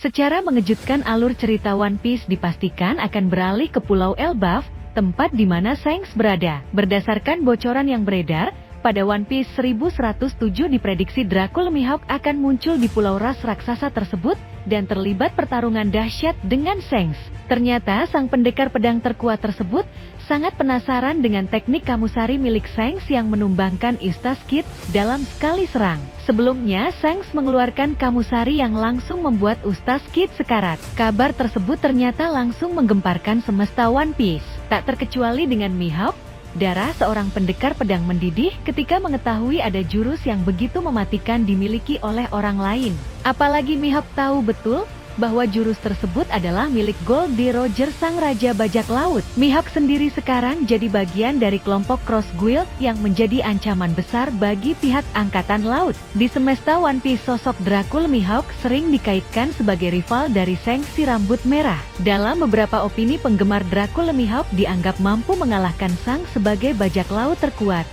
Secara mengejutkan alur cerita One Piece dipastikan akan beralih ke Pulau Elbaf, tempat di mana Shanks berada. Berdasarkan bocoran yang beredar, pada One Piece 1107 diprediksi Dracul Mihawk akan muncul di Pulau Ras raksasa tersebut, dan terlibat pertarungan dahsyat dengan Shanks. Ternyata sang pendekar pedang terkuat tersebut sangat penasaran dengan teknik Kamusari milik Shanks yang menumbangkan Eustass Kid dalam sekali serang. Sebelumnya, Shanks mengeluarkan Kamusari yang langsung membuat Eustass Kid sekarat. Kabar tersebut ternyata langsung menggemparkan semesta One Piece. Tak terkecuali dengan Mihawk, Dara seorang pendekar pedang mendidih ketika mengetahui ada jurus yang begitu mematikan dimiliki oleh orang lain. Apalagi Mihawk tahu betul bahwa jurus tersebut adalah milik Goldie Roger sang Raja Bajak Laut. Mihawk sendiri sekarang jadi bagian dari kelompok Cross Guild yang menjadi ancaman besar bagi pihak Angkatan Laut. Di semesta One Piece, sosok Dracul Mihawk sering dikaitkan sebagai rival dari Shanks si rambut merah. Dalam beberapa opini, penggemar Dracul Mihawk dianggap mampu mengalahkan Shanks sebagai bajak laut terkuat,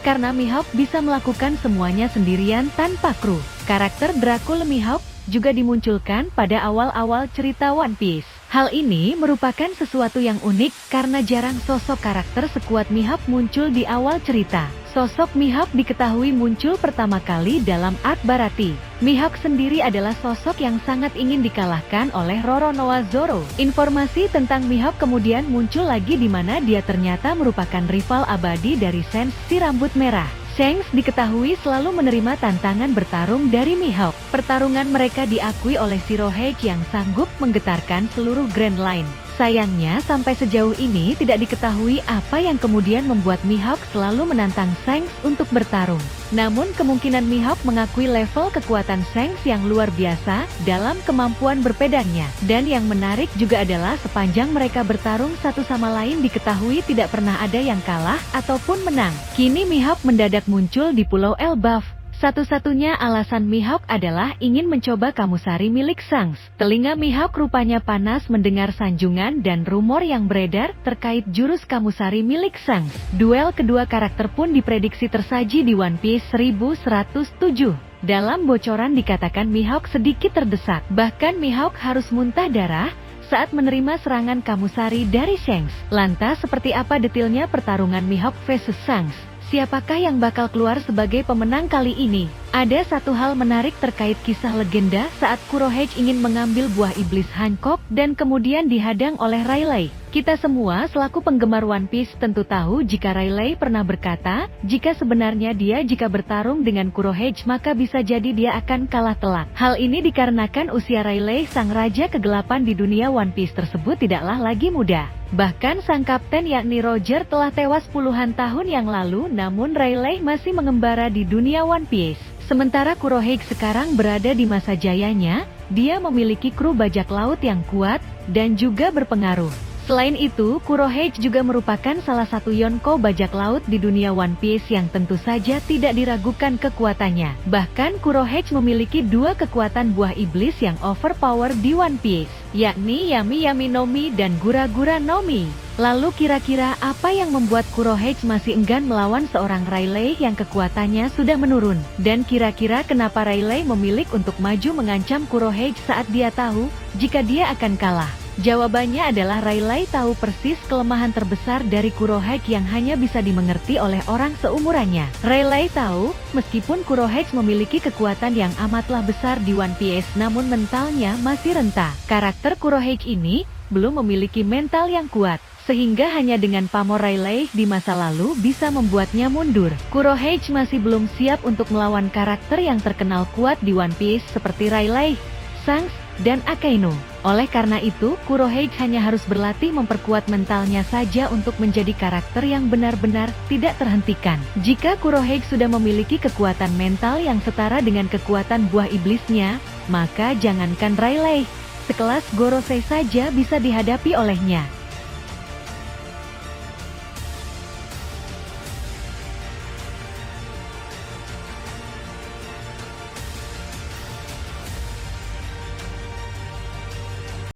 karena Mihawk bisa melakukan semuanya sendirian tanpa kru. Karakter Dracul Mihawk juga dimunculkan pada awal-awal cerita One Piece. Hal ini merupakan sesuatu yang unik karena jarang sosok karakter sekuat Mihawk muncul di awal cerita. Sosok Mihawk diketahui muncul pertama kali dalam arc Baratie. Mihawk sendiri adalah sosok yang sangat ingin dikalahkan oleh Roronoa Zoro. Informasi tentang Mihawk kemudian muncul lagi di mana dia ternyata merupakan rival abadi dari Shanks si rambut merah. Shanks diketahui selalu menerima tantangan bertarung dari Mihawk. Pertarungan mereka diakui oleh Shirohige yang sanggup menggetarkan seluruh Grand Line. Sayangnya sampai sejauh ini tidak diketahui apa yang kemudian membuat Mihawk selalu menantang Shanks untuk bertarung. Namun kemungkinan Mihawk mengakui level kekuatan Shanks yang luar biasa dalam kemampuan berpedangnya. Dan yang menarik juga adalah sepanjang mereka bertarung satu sama lain diketahui tidak pernah ada yang kalah ataupun menang. Kini Mihawk mendadak muncul di Pulau Elbaf. Satu-satunya alasan Mihawk adalah ingin mencoba Kamusari milik Shanks. Telinga Mihawk rupanya panas mendengar sanjungan dan rumor yang beredar terkait jurus Kamusari milik Shanks. Duel kedua karakter pun diprediksi tersaji di One Piece 1107. Dalam bocoran dikatakan Mihawk sedikit terdesak. Bahkan Mihawk harus muntah darah saat menerima serangan Kamusari dari Shanks. Lantas seperti apa detailnya pertarungan Mihawk vs Shanks? Siapakah yang bakal keluar sebagai pemenang kali ini? Ada satu hal menarik terkait kisah legenda saat Kurohige ingin mengambil buah iblis Hancock dan kemudian dihadang oleh Rayleigh. Kita semua selaku penggemar One Piece tentu tahu jika Rayleigh pernah berkata, jika sebenarnya jika bertarung dengan Kurohige maka bisa jadi dia akan kalah telak. Hal ini dikarenakan usia Rayleigh sang raja kegelapan di dunia One Piece tersebut tidaklah lagi muda. Bahkan sang kapten yakni Roger telah tewas puluhan tahun yang lalu, namun Rayleigh masih mengembara di dunia One Piece. Sementara Kurohige sekarang berada di masa jayanya, dia memiliki kru bajak laut yang kuat dan juga berpengaruh. Selain itu, Kurohige juga merupakan salah satu Yonko bajak laut di dunia One Piece yang tentu saja tidak diragukan kekuatannya. Bahkan Kurohige memiliki dua kekuatan buah iblis yang overpower di One Piece, yakni Yami Yami no Mi dan Gura Gura no Mi. Lalu kira-kira apa yang membuat Kurohige masih enggan melawan seorang Rayleigh yang kekuatannya sudah menurun? Dan kira-kira kenapa Rayleigh memilih untuk maju mengancam Kurohige saat dia tahu jika dia akan kalah? Jawabannya adalah Rayleigh tahu persis kelemahan terbesar dari Kurohige yang hanya bisa dimengerti oleh orang seumurannya. Rayleigh tahu, meskipun Kurohige memiliki kekuatan yang amatlah besar di One Piece, namun mentalnya masih renta. Karakter Kurohige ini belum memiliki mental yang kuat, sehingga hanya dengan pamor Rayleigh di masa lalu bisa membuatnya mundur. Kurohige masih belum siap untuk melawan karakter yang terkenal kuat di One Piece seperti Rayleigh, Shanks, dan Akainu. Oleh karena itu, Kurohige hanya harus berlatih memperkuat mentalnya saja untuk menjadi karakter yang benar-benar tidak terhentikan. Jika Kurohige sudah memiliki kekuatan mental yang setara dengan kekuatan buah iblisnya, maka jangankan Rayleigh, sekelas Gorosei saja bisa dihadapi olehnya.